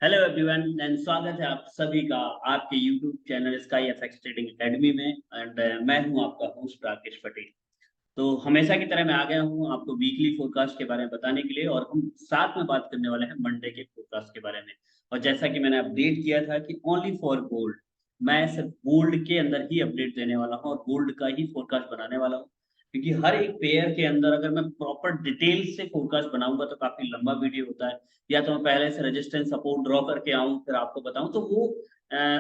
Hello everyone and स्वागत है आप सभी का आपके YouTube channel sky FX trading academy में। एंड मैं हूं आपका होस्ट राकेश पटेल। तो हमेशा की तरह मैं आ गया हूं आपको वीकली फोरकास्ट के बारे में बताने के लिए, और हम साथ में बात करने वाले हैं मंडे के फोरकास्ट के बारे में। और जैसा कि मैंने अपडेट किया था कि ओनली फॉर गोल्ड, मैं सिर्फ गोल्ड के अंदर ही अपडेट देने वाला हूं और गोल्ड का ही फोरकास्ट बनाने वाला हूं, क्योंकि हर एक पेयर के अंदर अगर मैं प्रॉपर डिटेल से फोरकास्ट बनाऊंगा तो काफी लंबा वीडियो होता है। या तो मैं पहले से रेजिस्टेंस सपोर्ट ड्रॉ करके आऊं फिर आपको बताऊं, तो वो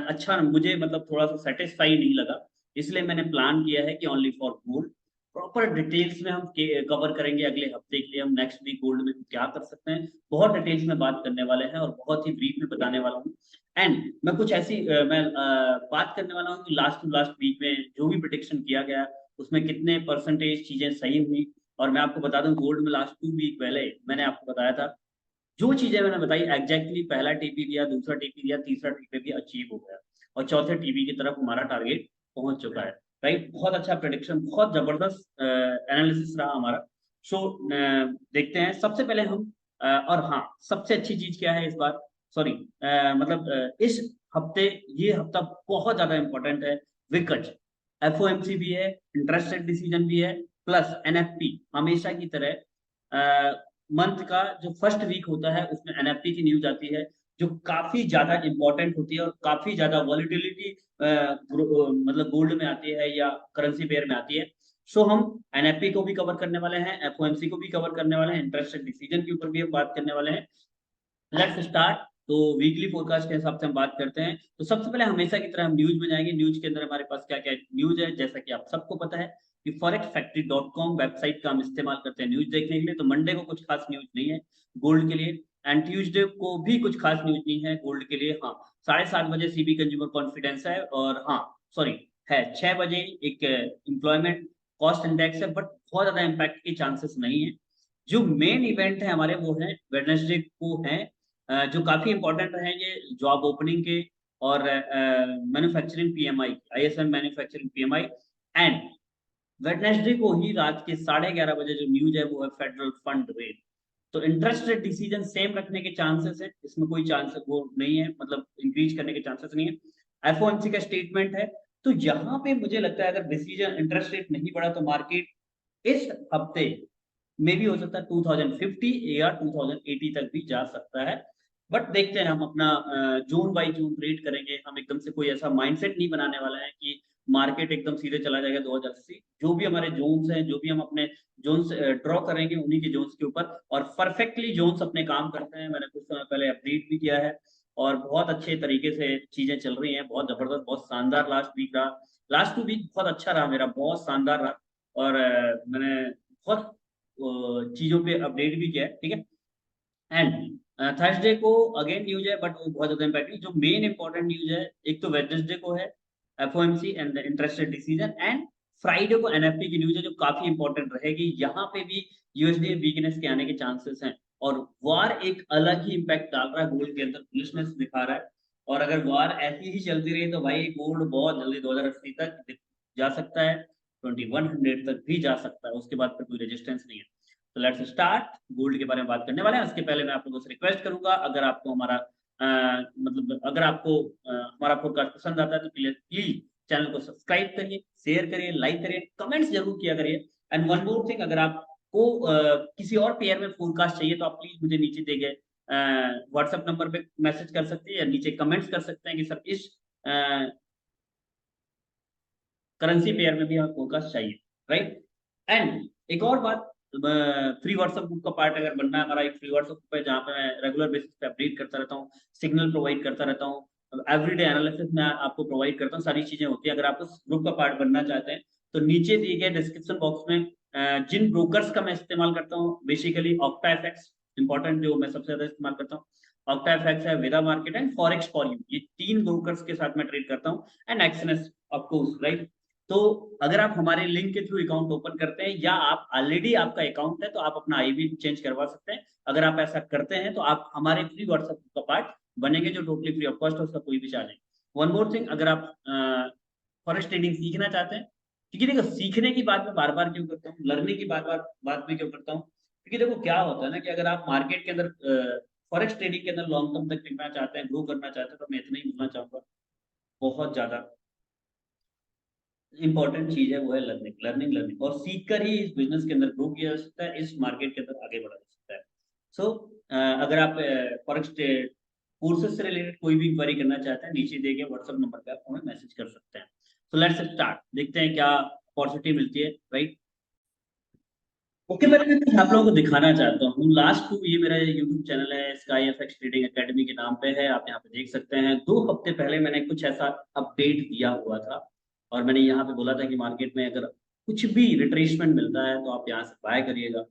अच्छा मुझे मतलब थोड़ा सा सेटिस्फाई नहीं लगा। इसलिए मैंने प्लान किया है कि only for gold proper details में हम कवर करेंगे। अगले हफ्ते के लिए हम नेक्स्ट वीक गोल्ड में क्या कर सकते हैं, बहुत डिटेल्स में बात करने वाले हैं और बहुत ही ब्रीफ में बताने वाला हूँ। एंड मैं कुछ ऐसी बात करने वाला हूँ कि लास्ट टू लास्ट वीक में जो भी प्रिडिक्शन किया गया उसमें कितने परसेंटेज चीजें सही हुई। और मैं आपको बता दूं, गोल्ड में लास्ट 2 वीक पहले मैंने आपको बताया था, जो चीजें मैंने बताई एग्जैक्टली पहला टीपी दिया, दूसरा टीपी दिया, तीसरा टीपी भी अचीव हो गया और चौथे टीपी की तरफ हमारा टारगेट पहुंच चुका है। राइट, बहुत अच्छा प्रेडिक्शन, बहुत जबरदस्त एनालिसिस रहा हमारा। सो देखते हैं सबसे पहले हम और हाँ, सबसे अच्छी चीज क्या है इस बार, सॉरी मतलब इस हफ्ते, ये हफ्ता बहुत ज्यादा इंपॉर्टेंट है। विकट एफओएमसी भी है, इंटरेस्ट रेट डिसीजन भी है, प्लस एनएफपी हमेशा की तरह मंथ का जो फर्स्ट वीक होता है उसमें एनएफटी की न्यूज आती है, जो काफी ज्यादा इंपॉर्टेंट होती है और काफी ज्यादा वॉलिटिलिटी मतलब गोल्ड में आती है या करेंसी पेयर में आती है। सो हम एनएफपी को भी कवर करने वाले हैं, एफओएमसी को भी कवर करने वाले हैं, इंटरेस्ट डिसीजन के ऊपर भी हम बात करने वाले हैं। Let's start. तो वीकली फोरकास्ट के हिसाब से हम बात करते हैं। तो सबसे पहले हमेशा की तरह हम न्यूज में जाएंगे। न्यूज के अंदर हमारे पास क्या क्या न्यूज है, जैसा कि आप सबको पता है कि फॉरेक्सफैक्ट्री.com वेबसाइट का हम इस्तेमाल करते हैं न्यूज देखने के लिए। तो मंडे को कुछ खास न्यूज नहीं है गोल्ड के लिए, एंड ट्यूजडे को भी कुछ खास न्यूज नहीं है गोल्ड के लिए। हाँ, 7:30 बजे सीबी कंज्यूमर कॉन्फिडेंस है, और हाँ सॉरी, है 6 बजे एक एम्प्लॉयमेंट कॉस्ट इंडेक्स है, बट बहुत ज्यादा इम्पैक्ट के चांसेस नहीं है। जो मेन इवेंट है हमारे वो है वेडनेसडे को है, जो काफी इंपॉर्टेंट रहेंगे जॉब ओपनिंग के और manufacturing PMI, ISM manufacturing PMI. And Wednesday को ही रात के 11:30 बजे जो न्यूज है वो है फेडरल फंड रेट। तो इंटरेस्ट रेट डिसीजन सेम रखने के चांसेस है, इसमें कोई चांस वो नहीं है, मतलब इंक्रीज करने के चांसेस नहीं है। एफओएमसी का स्टेटमेंट है। तो यहाँ पे मुझे लगता है अगर डिसीजन इंटरेस्ट रेट नहीं बढ़ा तो मार्केट इस हफ्ते मे भी हो सकता है 2050 या 2080 तक भी जा सकता है। बट देखते हैं, हम अपना जोन बाई जोन ट्रेड करेंगे। हम एकदम से कोई ऐसा माइंडसेट नहीं बनाने वाला है कि मार्केट एकदम सीधे चला जाएगा 2080। जो भी हमारे जोन्स हैं, जो भी हम अपने जोन्स ड्रॉ करेंगे उन्हीं के जोन्स के ऊपर, और परफेक्टली जोन्स अपने काम करते हैं। मैंने कुछ समय पहले अपडेट भी किया है और बहुत अच्छे तरीके से चीजें चल रही हैं, बहुत जबरदस्त, बहुत शानदार लास्ट वीक रहा। लास्ट 2 वीक बहुत अच्छा रहा मेरा, बहुत शानदार रहा। और मैंने बहुत चीजों पे अपडेट भी किया है, ठीक है। एंड थर्सडे को अगेन न्यूज है, बट वो बहुत ज्यादा इम्पैक्ट नहीं। जो मेन इंपॉर्टेंट न्यूज है, एक तो वेडनेसडे को है FOMC and the interested decision, and Friday को एनएफटी की न्यूज है जो काफी इंपॉर्टेंट रहेगी। यहाँ पे भी यूएसडी वीकनेस के आने के चांसेस हैं, और वार एक अलग ही इम्पैक्ट डाल रहा है गोल्ड के अंदर, बुलिशनेस दिखा रहा है। और अगर वार ऐसी ही चलती रही तो भाई गोल्ड बहुत जल्दी 2080 तक जा सकता है, 2100 तक भी जा सकता है, उसके बाद फिर कोई रेजिस्टेंस नहीं है। तो लेट्स स्टार्ट। गोल्ड के बारे में बात करने वाले हैं। उसके पहले मैं आप लोगों से रिक्वेस्ट करूंगा, अगर आपको हमारा मतलब अगर आपको हमारा पॉडकास्ट पसंद आता है तो प्लीज प्लीज चैनल को सब्सक्राइब करिए, शेयर करिए, लाइक करिए, कमेंट्स जरूर किया करिए। एंड वन मोर थिंग, अगर आपको किसी और पेयर में फोरकास्ट चाहिए तो आप प्लीज मुझे नीचे दिए गए व्हाट्सएप नंबर पे मैसेज कर सकते हैं या नीचे कमेंट्स कर सकते हैं कि सर इस करेंसी पेयर में भी हमें फोकस चाहिए। राइट। एंड एक और बात, फ्री व्हाट्सएप ग्रुप का पार्ट अगर बनना है, हमारा एक फ्री व्हाट्सएप ग्रुप है जहाँ पे मैं रेगुलर बेसिस पे अपडेट करता रहता हूँ, सिग्नल प्रोवाइड करता रहता हूँ, एवरीडे एनालिसिस में आपको प्रोवाइड करता हूँ, सारी चीजें होती है। अगर आप उस ग्रुप का पार्ट बनना चाहते हैं तो नीचे दिए गए डिस्क्रिप्शन बॉक्स में जिन ब्रोकर्स का मैं इस्तेमाल करता हूँ, बेसिकली ऑक्टा एफएक्स इंपॉर्टेंट जो मैं सबसे ज्यादा इस्तेमाल करता हूँ, ऑक्टा एफएक्स है, वेदा markets and forex for you, ये 3 ब्रोकर्स के साथ मैं ट्रेड करता हूँ, एंड एक्सएनएस ऑफकोर्स, राइट। तो अगर आप हमारे लिंक के थ्रू अकाउंट ओपन करते हैं या आप ऑलरेडी आपका अकाउंट है तो आप अपना आईबी चेंज करवा सकते हैं। अगर आप ऐसा करते हैं तो आप हमारे फ्री व्हाट्सएप का पार्ट बनेंगे, जो टोटली फ्री ऑफ कॉस्ट है, उसका कोई भी चार्ज नहीं। वन मोर थिंग, अगर आप फॉरेक्स ट्रेडिंग सीखना चाहते हैं, क्योंकि देखो सीखने की बात मैं बार बार क्यों करता हूँ, लर्निंग की बार बार बात भी क्यों करता हूँ, क्योंकि देखो क्या होता है ना कि अगर आप मार्केट के अंदर फॉरेक्स ट्रेडिंग के अंदर लॉन्ग टर्म तक टिकना चाहते हैं, ग्रो करना चाहते हैं, तो मैं इतना ही बोलना चाहूंगा, बहुत ज्यादा इंपॉर्टेंट चीज है वो है लर्निंग और सीख कर ही इस बिजनेस के अंदर ग्रो किया जा सकता है, इस मार्केट के अंदर आगे बढ़ा जा सकता है। सो अगर आप फॉरेक्स कोर्सेज से रिलेटेड कोई भी इंक्वायरी करना चाहते हैं, नीचे दिए गए व्हाट्सएप नंबर पे आप हमें मैसेज कर सकते हैं। सो लेट्स स्टार्ट, देखते हैं क्या अपॉर्चुनिटी मिलती है, राइट। ओके, मैं कुछ आप लोगों को दिखाना चाहता हूँ। लास्ट टू, ये मेरा यूट्यूब चैनल है स्काई एफएक्स ट्रेडिंग एकेडमी के नाम पे है, आप यहाँ पे देख सकते हैं। 2 हफ्ते पहले मैंने कुछ ऐसा अपडेट दिया हुआ था और मैंने यहाँ पे बोला था कि मार्केट में अगर कुछ भी रिट्रेसमेंट मिलता है तो आप यहाँ से बाय करिएगा।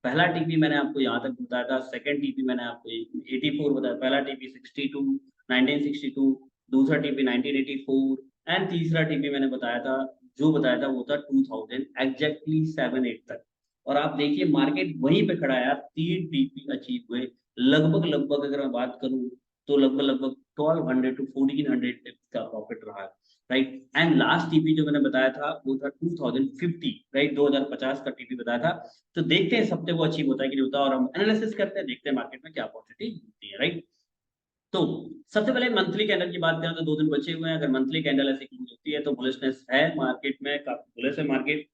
पहला टीपी मैंने आपको यहाँ तक बताया था, सेकंड टीपी मैंने आपको 84 बताया, पहला टीपी 62 1962, दूसरा टीपी 1984 एंड तीसरा टीपी मैंने बताया था, जो बताया था वो था 2000 एग्जैक्टली 7-8 तक। और आप देखिए मार्केट वहीं पे खड़ा है यार, 3 टीपी अचीव हुए। लगभग लगभग अगर मैं बात करूं तो लगभग लगभग 1200 टू 1400 टिप्स का प्रॉफिट रहा है, राइट। एंड लास्ट टीपी जो मैंने बताया था वो था 2050, राइट, 2050 का टीपी बताया था। तो देखते हैं इस हफ्ते वो अचीव होता है कि नहीं होता, और हम एनालिसिस करते हैं, देखते हैं मार्केट में क्या अपॉर्चुनिटी होती है, राइट। तो सबसे पहले मंथली कैंडल की बात करें तो 2 दिन बचे हुए हैं। अगर मंथली कैंडल ऐसी क्लोज होती है तो बुलिशनेस है मार्केट में, काफी बुलिश है मार्केट।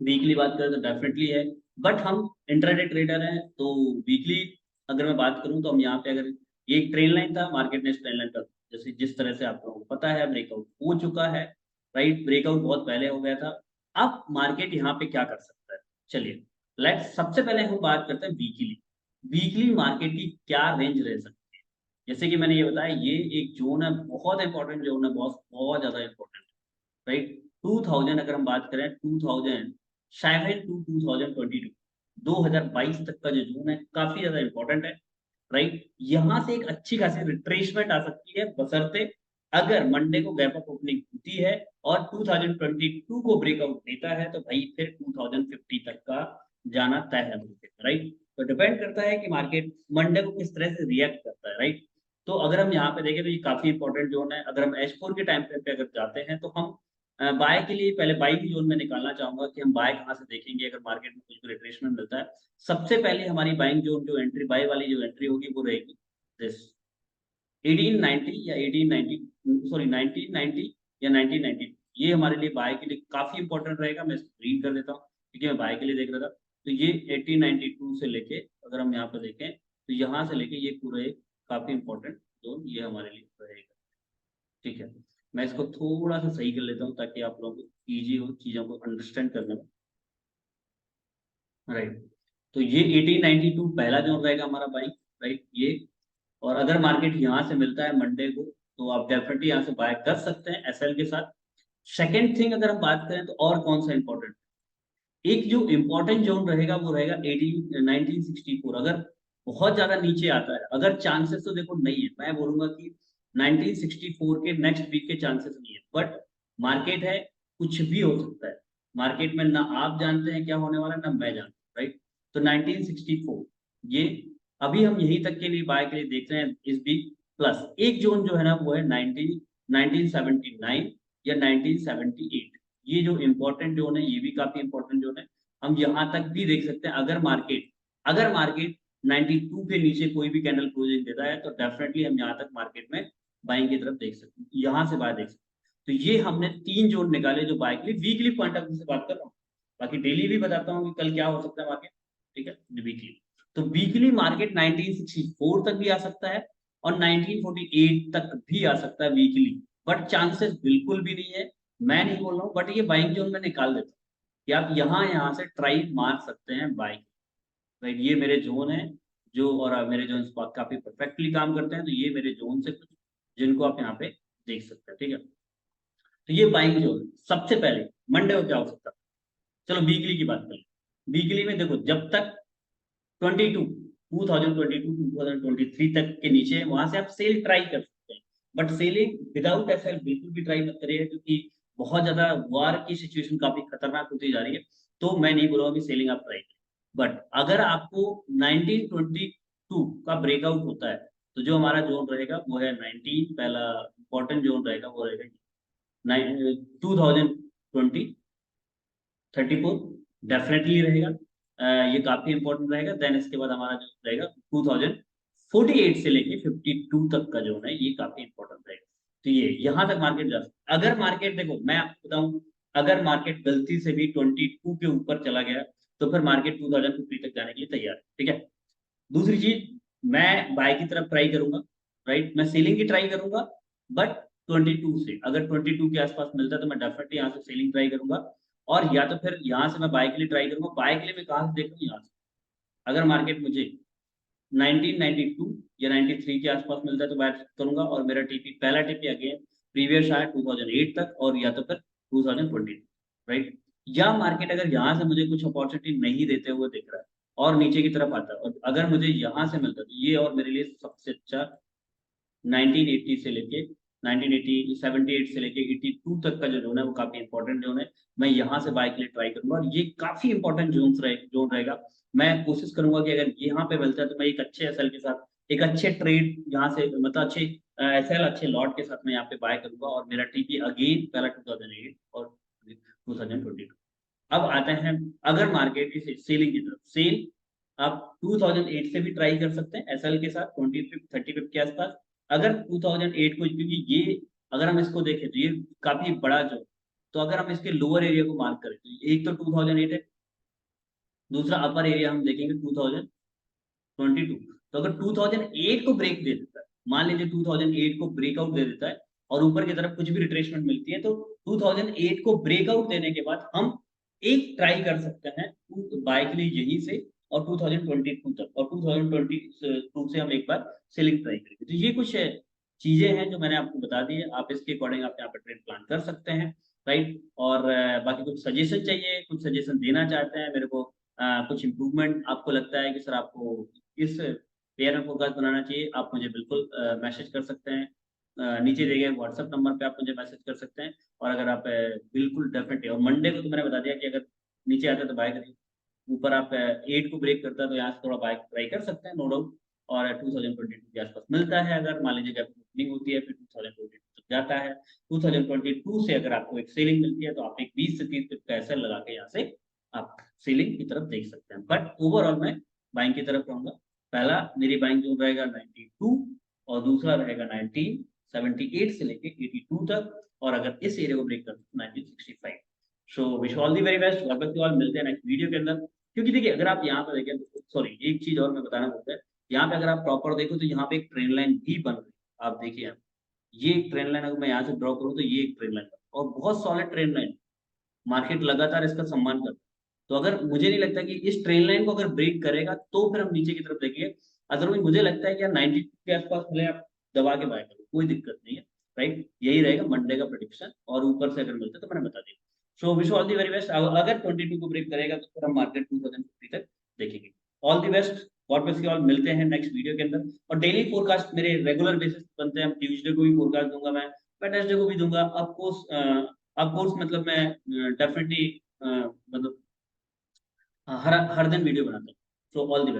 वीकली बात करें तो डेफिनेटली है, बट हम इंट्राडे ट्रेडर हैं तो वीकली अगर मैं बात करूं तो हम यहाँ पे, अगर ये एक ट्रेन लाइन था, मार्केट ने इस ट्रेन लाइन का जैसे जिस तरह से आप लोगों को पता है ब्रेकआउट हो चुका है, राइट। ब्रेकआउट बहुत पहले हो गया था। अब मार्केट यहाँ पे क्या कर सकता है, चलिए लेट्स सबसे पहले हम बात करते हैं वीकली। वीकली मार्केट की क्या रेंज रह सकती है। जैसे कि मैंने ये बताया, ये एक जोन है, बहुत इंपॉर्टेंट जोन है, बहुत बहुत ज्यादा इंपॉर्टेंट, राइट। 2000 अगर हम बात करें, 2000 शायद टू 2022 2022 तक का जो जोन है काफी ज्यादा इंपॉर्टेंट है, राइट। यहां से एक अच्छी खासी रिट्रेसमेंट आ सकती है, बशर्ते अगर मंडे को गैप अप ओपनिंग होती है और 2022 को ब्रेकआउट देता है तो भाई फिर 2050 तक का जाना तय है, राइट। तो डिपेंड करता है कि मार्केट मंडे को किस तरह से रिएक्ट करता है, राइट। तो अगर हम यहाँ पे देखें तो ये काफी इंपॉर्टेंट जोन है। अगर हम H4 के टाइम पे अगर जाते हैं तो हम बाय के लिए पहले बाई की जोन में निकालना चाहूंगा कि हम बाय कहाँ से देखेंगे अगर मार्केट में कुछ भी रिट्रेसमेंट मिलता है। सबसे पहले हमारी बाइंग जोन जो एंट्री, बाय वाली जो एंट्री होगी वो रहेगी दिस 1890 या 1890, सॉरी 1990 या 1990। ये हमारे लिए बाय के लिए काफी इंपॉर्टेंट रहेगा। मैं इसको रीड कर देता हूँ क्योंकि मैं बाय के लिए देख रहा था। तो ये 1892 से लेके अगर हम यहाँ पे देखें तो यहाँ से लेके ये पूरा एक काफी इंपॉर्टेंट जोन ये हमारे लिए रहेगा, ठीक है। मैं इसको थोड़ा सा सही कर लेता हूँ ताकि आप लोगों को इजी हो चीजों को अंडरस्टैंड करने में, राइट। तो ये 1892 पहला जोन रहेगा हमारा बाइक, राइट, ये। और अगर मार्केट यहाँ से मिलता है मंडे को तो आप डेफिनेटली यहाँ से बाय कर सकते हैं एसएल के साथ। सेकेंड थिंग अगर हम बात करें तो और कौन सा इंपॉर्टेंट, एक जो इंपॉर्टेंट जोन रहेगा वो रहेगा 1964। अगर बहुत ज्यादा नीचे आता है, अगर चांसेस तो देखो नहीं है, मैं बोलूंगा कि 1964 के नेक्स्ट वीक के चांसेस नहीं है, बट मार्केट है, कुछ भी हो सकता है। मार्केट में ना आप जानते हैं क्या होने वाला है ना मैं जानता हूँ, राइट। तो 1964 ये अभी हम यहीं तक के लिए बाय के लिए देख रहे हैं इस वीक। प्लस एक जोन जो है ना वो है 1979 या 1978। ये जो इंपॉर्टेंट जोन है ये भी काफी इंपॉर्टेंट जोन है। हम यहाँ तक भी देख सकते हैं अगर मार्केट 92 के नीचे कोई भी कैंडल क्लोजिंग देता है तो डेफिनेटली हम यहाँ तक मार्केट में बाइंग की तरफ देख सकते हैं, यहाँ से बाय देख सकते हैं। तो ये हमने 3 जोन निकाले जो बाय के लिए वीकली पॉइंट ऑफ व्यू से बात कर रहा हूँ। बाकी डेली भी बताता हूँ कि कल क्या हो सकता है मार्केट, ठीक है, वीकली। तो वीकली मार्केट 1964 तक भी आ सकता है और 1948 तक भी आ सकता है वीकली, बट चांसेस बिल्कुल भी नहीं है। मैं नहीं बोल रहा हूँ, बट ये बाइंग जोन में निकाल देता हूँ कि आप यहाँ से ट्राई मार सकते हैं बाइंग, राइट। ये मेरे जोन है जो, और मेरे जोन काफी परफेक्टली काम करते हैं, तो ये मेरे जोन से कुछ जिनको आप यहाँ पे देख सकते हैं, ठीक है। तो ये बाइंग जोन सबसे पहले मंडे को क्या हो सकता है। चलो वीकली की बात करें। वीकली में देखो जब तक 2023 तक के नीचे वहां से आप सेल ट्राई कर सकते हैं, बट सेलिंग विदाउट एसएल बिल्कुल भी ट्राई मत करिए क्योंकि बहुत ज्यादा वार की सिचुएशन काफी खतरनाक होती जा रही है। तो मैं नहीं बोलूंगा कि सेलिंग आप ट्राई करें, बट अगर आपको 1922 का ब्रेकआउट होता है तो जो हमारा जोन रहेगा वो है 19, पहला इंपॉर्टेंट जोन रहेगा वो रहेगा 2020 34 डेफिनेटली रहेगा। ये काफी इंपॉर्टेंट रहेगा। देन इसके बाद हमारा जो रहेगा 2040 48 से लेके 52 तक का जोन है, ये काफी इंपॉर्टेंट रहेगा। तो ये यहाँ तक मार्केट जा सकता है। अगर मार्केट, देखो मैं आपको बताऊं, अगर मार्केट गलती से भी 22 के ऊपर चला गया तो फिर मार्केट 2050 तक जाने के लिए तैयार है, ठीक है। दूसरी चीज, मैं बाय की तरफ ट्राई करूंगा, राइट, मैं सेलिंग की ट्राई करूंगा, बट 22 से, अगर 22 के आसपास मिलता है तो मैं डेफिनेटली यहाँ से सेलिंग ट्राई करूंगा। और या तो फिर यहाँ से मैं बाय के लिए ट्राई करूंगा। बाय के लिए मैं कहाँ से देखूँ, यहाँ से। अगर मार्केट मुझे 1992 या 93 के आसपास मिलता है तो बाय करूंगा, और मेरा टीपी, पहला टीपी अगेन प्रीवियस है 2008 तक, और या तो फिर 2020, राइट। या मार्केट अगर यहाँ से मुझे कुछ अपॉर्चुनिटी नहीं देते हुए दिख रहा है और नीचे की तरफ आता है, और अगर मुझे यहाँ से मिलता है तो ये और मेरे लिए सबसे अच्छा 1980 से लेके 1980 78 से लेके 82 तक का जो जोन है वो काफी इंपॉर्टेंट जोन है। मैं यहाँ से बाय के लिए ट्राई करूंगा, और ये काफी इंपॉर्टेंट जोन रहेगा। मैं कोशिश करूंगा कि अगर यहाँ पे मिलता है तो मैं एक अच्छे एसएल के साथ, एक अच्छे ट्रेड यहाँ से, मतलब अच्छे एसएल, अच्छे लॉट के साथ मैं यहाँ पे बाय करूंगा, और मेरा टीपी अगेन पहला 2008 और 2022। अब आते हैं, अगर मार्केट की सेलिंग की तरफ, सेल आप 2008 से भी ट्राई कर सकते हैं एसएल के साथ 25 30 के आसपास। अगर 2008 को, क्योंकि ये, अगर हम इसको देखें तो ये काफी बड़ा जो, तो अगर हम इसके लोअर एरिया को मार्क करें तो एक तो 2008 है, दूसरा अपर एरिया हम देखेंगे 2022। तो अगर 2008 को ब्रेक दे देता है, मान लीजिए 2008 को ब्रेकआउट दे देता है और ऊपर की तरफ कुछ भी रिट्रेसमेंट मिलती है, तो 2008 को ब्रेकआउट देने के बाद हम एक ट्राई कर सकते हैं बाय के लिए यहीं से, और 2022 तक, और 2022 से हम एक बार सेलिंग ट्राई करेंगे। तो ये कुछ चीजें हैं जो मैंने आपको बता दी है, आप इसके अकॉर्डिंग आप यहाँ पर ट्रेड प्लान कर सकते हैं, राइट। और बाकी कुछ सजेशन चाहिए, कुछ सजेशन देना चाहते हैं मेरे को, कुछ इम्प्रूवमेंट आपको लगता है कि सर आपको इस पेयर में फोकस बनाना चाहिए, आप मुझे बिल्कुल मैसेज कर सकते हैं। नीचे दिए गए व्हाट्सएप नंबर पे आप मुझे मैसेज कर सकते हैं। और अगर आप बिल्कुल डेफिनेटली, और मंडे को तो मैंने बता दिया कि अगर नीचे आता है तो बाय करिए, ऊपर आप 8 को ब्रेक करता है तो यहाँ से थोड़ा बाय ट्राई कर सकते हैं, नो डाउट। और 2022 के आसपास मिलता है, अगर मान लीजिए ओपनिंग होती है फिर 2022 तक जाता है, 2022 से अगर आपको एक सेलिंग मिलती है तो आप एक 20 से 30 का एसएल लगा के यहाँ से आप सेलिंग की तरफ देख सकते हैं। बट ओवरऑल मैं बाइंग की तरफ रहूंगा। पहला मेरी बाइंग जोन रहेगा 92, और दूसरा रहेगा 1978 से लेके 82 तक, और अगर इस एरिया को ब्रेक करते हैं 1965। So wish all the very best, वापस की ऑल मिलते हैं नेक्स्ट वीडियो के अंदर। क्योंकि देखिए अगर आप यहाँ पर देखें, सॉरी एक चीज और मैं बताना भूल गया, यहाँ पे अगर आप प्रॉपर देखो तो यहाँ पे एक ट्रेन लाइन भी बन रही है, आप देखिए यहाँ, ये एक ट्रेन लाइन अगर मैं यहाँ से ड्रॉ करूँ तो ये एक ट्रेन लाइन, और बहुत सॉलिड ट्रेन लाइन, मार्केट लगातार इसका सम्मान करता है। तो अगर मुझे नहीं लगता कि इस ट्रेन लाइन को अगर ब्रेक करेगा तो फिर हम नीचे की तरफ देखेंगे। अदरवाइज मुझे लगता है कि यार 92 के आसपास मिले आप दबा के बाय करो, कोई दिक्कत नहीं है, राइट। यही रहेगा मंडे का प्रेडिक्शन, और ऊपर से अगर मिलता है तो मैंने बता दिया। So wish all the very best. अगर 22 को ब्रेक करेगा तो फिर हम मार्केट 2050 तक देखेंगे। All the best, God bless you all, मिलते हैं नेक्स्ट वीडियो के अंदर। और डेली फोरकास्ट मेरे रेगुलर बेसिस बनते हैं, ट्यूसडे को भी फोरकास्ट दूंगा मैं वेडनेसडे को भी दूंगा। ऑफ कोर्स मतलब मैं डेफिनेटली मतलब हर हर दिन वीडियो बनाता हूँ। So all the best.